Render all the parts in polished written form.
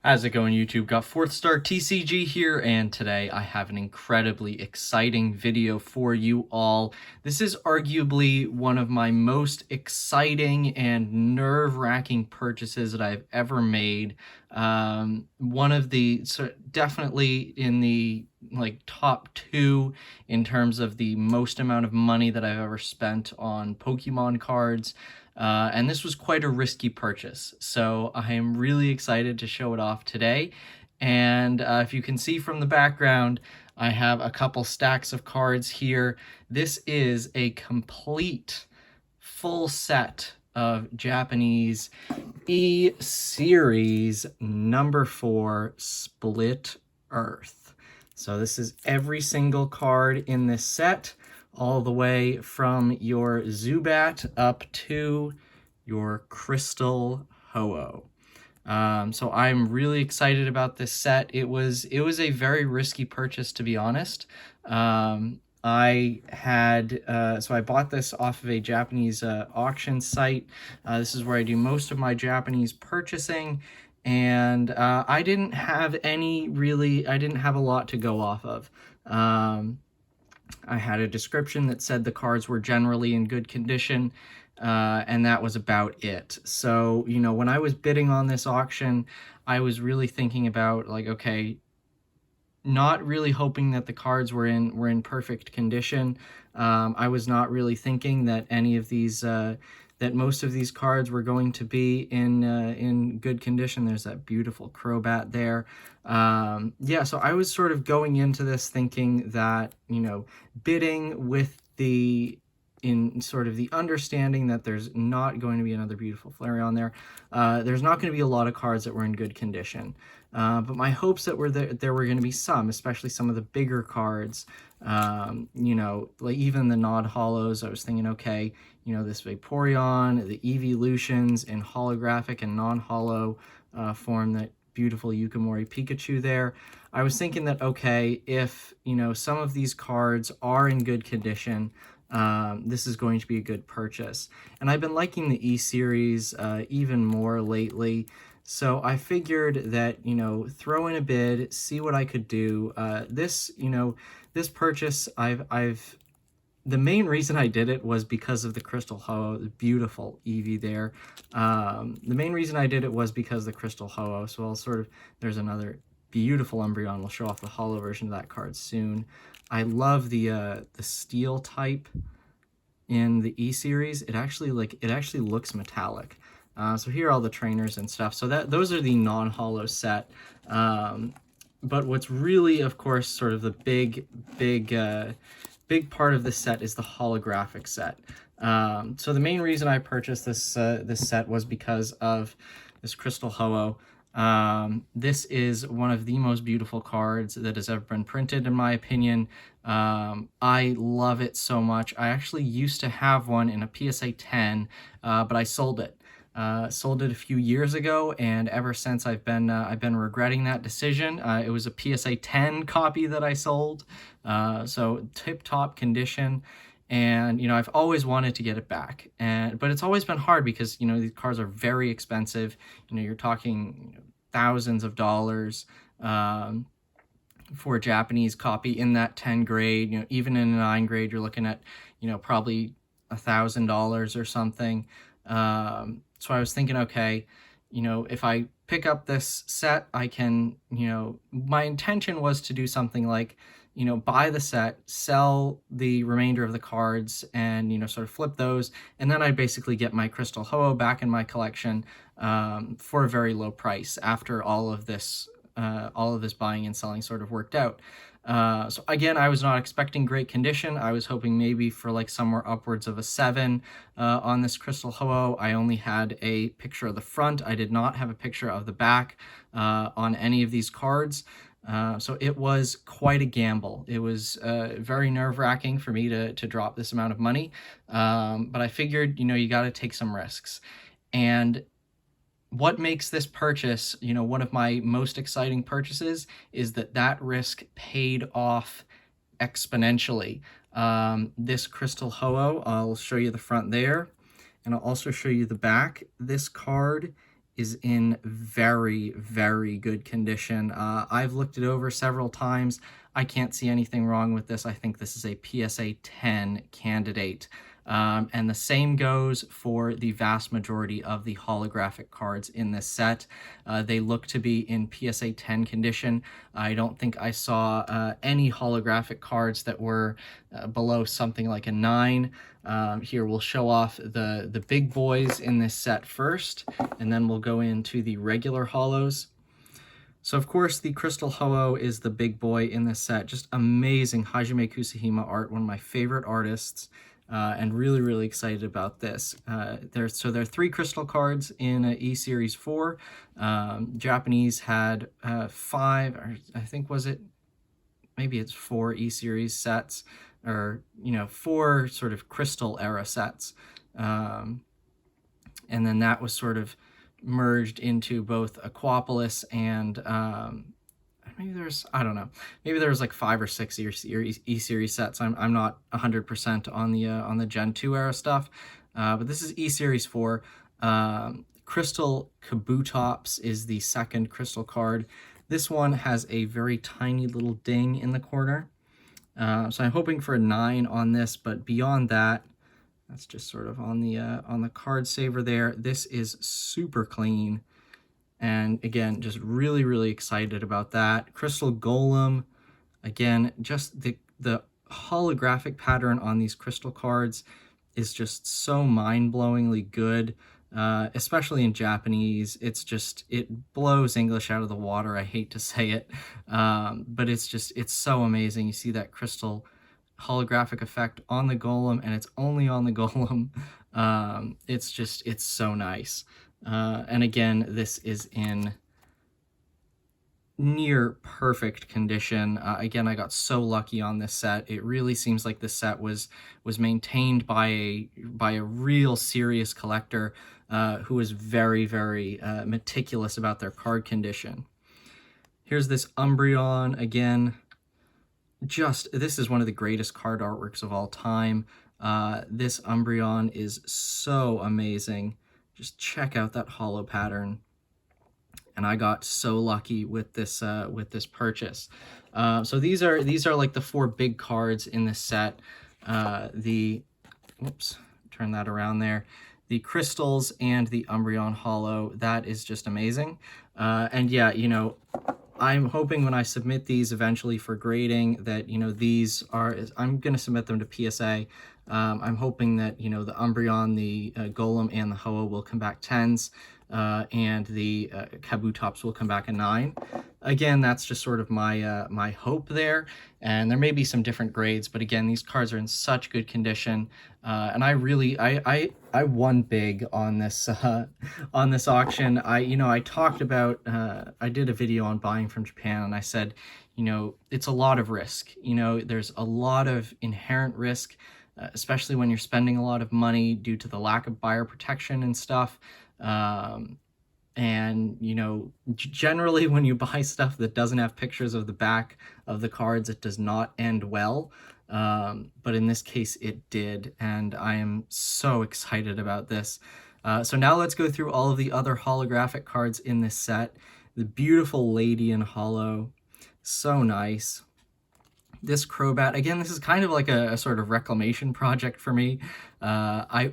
How's it going, YouTube? Got FourthStarTCG here, and today I have an incredibly exciting video for you all. This is arguably one of my most exciting and nerve-wracking purchases that I've ever made. One of the, definitely in the top two in terms of the most amount of money that I've ever spent on Pokemon cards. And this was quite a risky purchase, so I am really excited to show it off today. And if you can see from the background, I have a couple stacks of cards here. This is a complete full set of Japanese E-Series number 4 Split Earth. So this is every single card in this set, all the way from your Zubat up to your Crystal Ho-Oh. So I'm really excited about this set. It was a very risky purchase, to be honest. I bought this off of a Japanese auction site. This is where I do most of my Japanese purchasing, and I didn't have a lot to go off of. I had a description that said the cards were generally in good condition, and that was about it. So, when I was bidding on this auction, I was really thinking about, okay, not really hoping that the cards were in perfect condition. I was not really thinking that any of these that most of these cards were going to be in good condition. There's that beautiful Crobat there. Yeah, so I was sort of going into this thinking that, bidding with in sort of the understanding that there's not going to be another beautiful Flareon there. There's not going to be a lot of cards that were in good condition. But my hopes that there were going to be some, especially some of the bigger cards, like even the non-holos. I was thinking, okay, this Vaporeon, the Evolutions in holographic and non-holo form, that beautiful Yukimori Pikachu there. I was thinking that, okay, if, some of these cards are in good condition, this is going to be a good purchase. And I've been liking the E-Series even more lately. So I figured that, throw in a bid, see what I could do. This purchase, the main reason I did it was because of the Crystal Ho-Oh, the beautiful Eevee there. The main reason I did it was because of the Crystal Ho-Oh. So there's another beautiful Umbreon. We'll show off the holo version of that card soon. I love the steel type in the E-Series. It actually looks metallic. So here are all the trainers and stuff. So those are the non-holo set. But what's really, of course, sort of the big part of this set is the holographic set. So the main reason I purchased this set was because of this Crystal Ho-Oh. This is one of the most beautiful cards that has ever been printed, in my opinion. I love it so much. I actually used to have one in a PSA 10, but I sold it. Sold it a few years ago, and ever since I've been regretting that decision. It was a PSA 10 copy that I sold, so tip-top condition. And, I've always wanted to get it back, but it's always been hard because, these cards are very expensive. You're talking thousands of dollars for a Japanese copy in that 10 grade. Even in a 9 grade, you're looking at, probably $1,000 or something. So I was thinking, okay, if I pick up this set, I can, my intention was to do something like, buy the set, sell the remainder of the cards, and, sort of flip those. And then I'd basically get my Crystal Ho-Oh back in my collection for a very low price after all of this buying and selling sort of worked out. So again, I was not expecting great condition. I was hoping maybe for somewhere upwards of a 7 on this Crystal Ho-Oh. I only had a picture of the front. I did not have a picture of the back on any of these cards. So it was quite a gamble. It was very nerve-wracking for me to drop this amount of money. But I figured, you got to take some risks. And what makes this purchase, one of my most exciting purchases, is that risk paid off exponentially. This Crystal Ho-Oh, I'll show you the front there, and I'll also show you the back. This card is in very, very good condition. I've looked it over several times. I can't see anything wrong with this. I think this is a PSA 10 candidate. And the same goes for the vast majority of the holographic cards in this set. They look to be in PSA 10 condition. I don't think I saw any holographic cards that were below something like a 9. Here we'll show off the big boys in this set first, and then we'll go into the regular holos. So of course the Crystal Ho-Oh is the big boy in this set. Just amazing Hajime Kusahima art, one of my favorite artists, and really, really excited about this. There are 3 crystal cards in E-Series 4. Japanese had 5, or I think maybe it's 4 E-Series sets, or 4 sort of crystal era sets. And then that was sort of merged into both Aquapolis and maybe there's, I don't know, maybe there was like 5 or 6 E-Series sets. I'm not 100% on the Gen 2 era stuff, but this is E-Series 4. Crystal Kabutops is the second crystal card. This one has a very tiny little ding in the corner. So I'm hoping for a 9 on this, but beyond that, that's just sort of on the card saver there. This is super clean. And again, just really, really excited about that. Crystal Golem, again, just the holographic pattern on these crystal cards is just so mind-blowingly good, especially in Japanese. It blows English out of the water. I hate to say it, but it's so amazing. You see that crystal holographic effect on the golem, and it's only on the golem. It's so nice. And again, this is in near perfect condition. Again, I got so lucky on this set. It really seems like this set was maintained by a real serious collector who was very, very meticulous about their card condition. Here's this Umbreon again. This is one of the greatest card artworks of all time. This Umbreon is so amazing. Just check out that holo pattern. And I got so lucky with this purchase. So these are like the 4 big cards in this set. Whoops, turn that around there. The crystals and the Umbreon holo. That is just amazing. And yeah, I'm hoping when I submit these eventually for grading that, I'm going to submit them to PSA. I'm hoping that, the Umbreon, the Golem, and the Ho-Oh will come back 10s, and the Kabutops will come back a 9. Again, that's just sort of my hope there, and there may be some different grades, but again, these cards are in such good condition, and I won big on this auction. I talked about, I did a video on buying from Japan, and I said, it's a lot of risk. There's a lot of inherent risk, especially when you're spending a lot of money due to the lack of buyer protection and stuff. And generally when you buy stuff that doesn't have pictures of the back of the cards, it does not end well. But in this case it did, and I am so excited about this. So now let's go through all of the other holographic cards in this set. The beautiful Lady in holo, so nice. This Crobat, again, this is kind of like a sort of reclamation project for me. I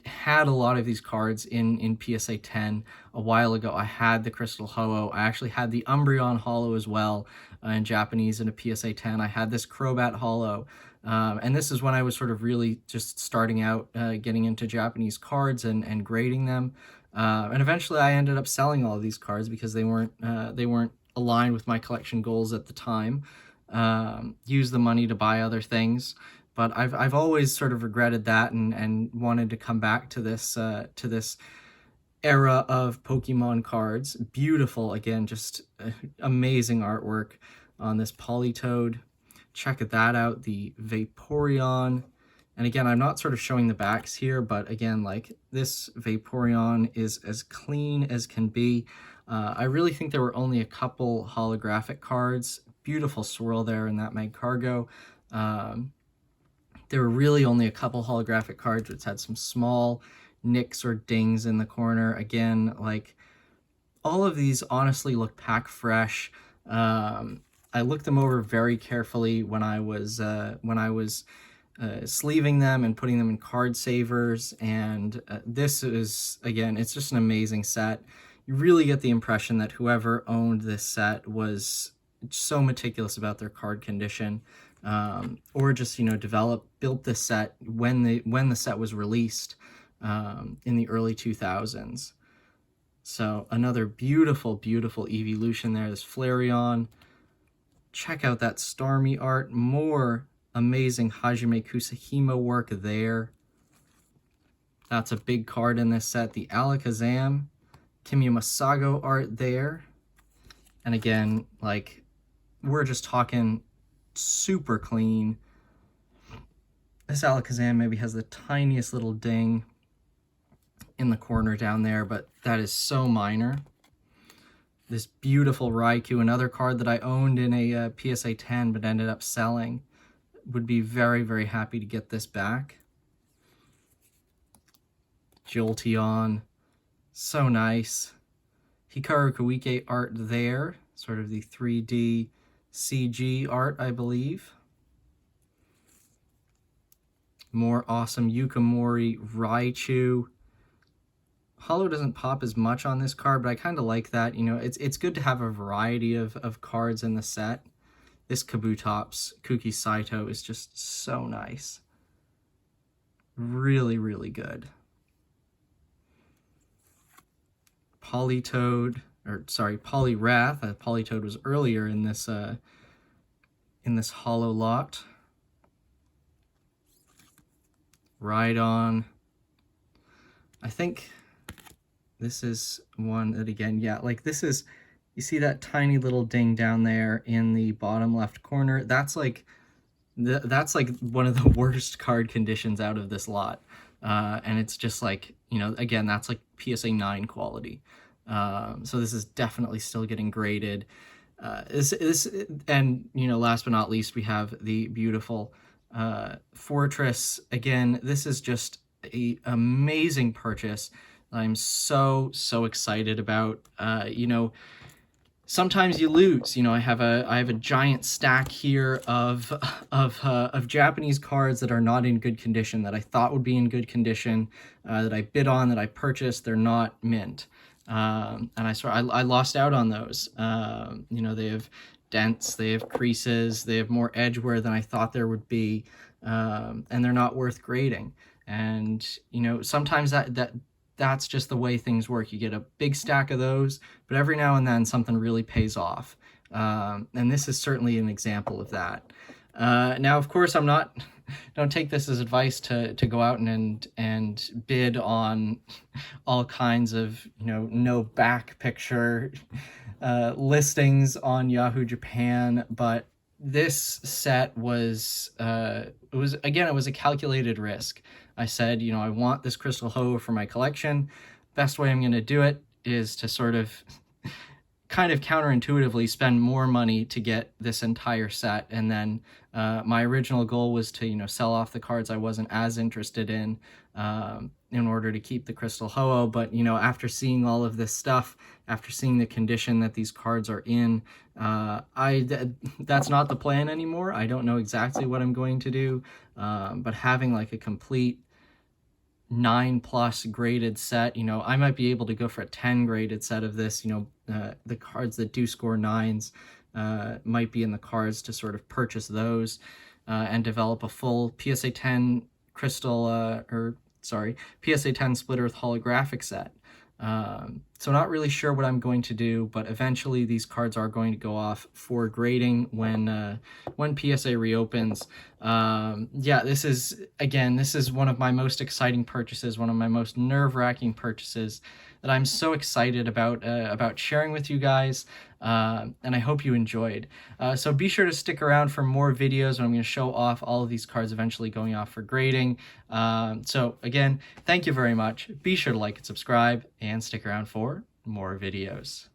had a lot of these cards in PSA 10 a while ago. I had the Crystal Ho-Oh. I actually had the Umbreon holo as well in Japanese in a PSA 10. I had this Crobat holo. And this is when I was sort of really just starting out getting into Japanese cards and grading them. And eventually I ended up selling all of these cards because they weren't aligned with my collection goals at the time. Use the money to buy other things, but I've always sort of regretted that and wanted to come back to this era of Pokemon cards. Beautiful, again, just amazing artwork on this Politoed. Check that out, the Vaporeon. And again, I'm not sort of showing the backs here, but again, like, this Vaporeon is as clean as can be. I really think there were only a couple holographic cards. Beautiful swirl there in that Magcargo. There were really only a couple holographic cards which had some small nicks or dings in the corner. Again, like, all of these honestly look pack fresh. I looked them over very carefully when I was sleeving them and putting them in card savers, and this is, again, it's just an amazing set. You really get the impression that whoever owned this set was so meticulous about their card condition, or just, you know, built this set when the set was released in the early 2000s. So another beautiful, beautiful evolution there. This Flareon. Check out that Starmie art. More amazing Hajime Kusahimo work there. That's a big card in this set. The Alakazam, Kimya Masago art there. And again, like, we're just talking super clean. This Alakazam maybe has the tiniest little ding in the corner down there, but that is so minor. This beautiful Raikou, another card that I owned in a PSA 10 but ended up selling. Would be very, very happy to get this back. Jolteon, so nice. Hikaru Koike art there, sort of the 3D CG art, I believe. More awesome Yukamori Raichu. Holo doesn't pop as much on this card, but I kind of like that. You know, it's good to have a variety of cards in the set. This Kabutops Kuki Saito is just so nice. Really, really good. Poliwrath. Politoed was earlier in this holo lot. Rhydon. I think this is one that, again, yeah, like, this is, you see that tiny little ding down there in the bottom left corner? That's like one of the worst card conditions out of this lot. And it's just like, you know, again, that's like PSA 9 quality. So this is definitely still getting graded. And, you know, last but not least, we have the beautiful Fortress. Again, this is just an amazing purchase. I'm so excited about. You know, sometimes you lose. You know, I have a giant stack here of Japanese cards that are not in good condition, that I thought would be in good condition, that I bid on, that I purchased. They're not mint, and I lost out on those. You know, they have dents, they have creases, they have more edge wear than I thought there would be, and they're not worth grading. And, you know, sometimes that's just the way things work. You get a big stack of those, but every now and then something really pays off. And this is certainly an example of that. Now, of course, don't take this as advice to go out and bid on all kinds of, you know, no back picture listings on Yahoo Japan, but this set was, it was a calculated risk. I said, you know, I want this Crystal Ho for my collection. Best way I'm going to do it is to sort of kind of counterintuitively spend more money to get this entire set. And then my original goal was to, you know, sell off the cards I wasn't as interested in order to keep the Crystal Ho-Oh. But, you know, after seeing all of this stuff, after seeing the condition that these cards are in, that's not the plan anymore. I don't know exactly what I'm going to do, but having like a complete 9+ graded set, you know, I might be able to go for a 10 graded set of this. You know, the cards that do score 9s might be in the cards to sort of purchase those and develop a full PSA 10 crystal PSA 10 Split Earth holographic set. So not really sure what I'm going to do, but eventually these cards are going to go off for grading when PSA reopens. Yeah, this is one of my most exciting purchases, one of my most nerve-wracking purchases that I'm so excited about sharing with you guys, and I hope you enjoyed. So be sure to stick around for more videos when I'm going to show off all of these cards eventually going off for grading. So again, thank you very much. Be sure to like and subscribe, and stick around for more videos.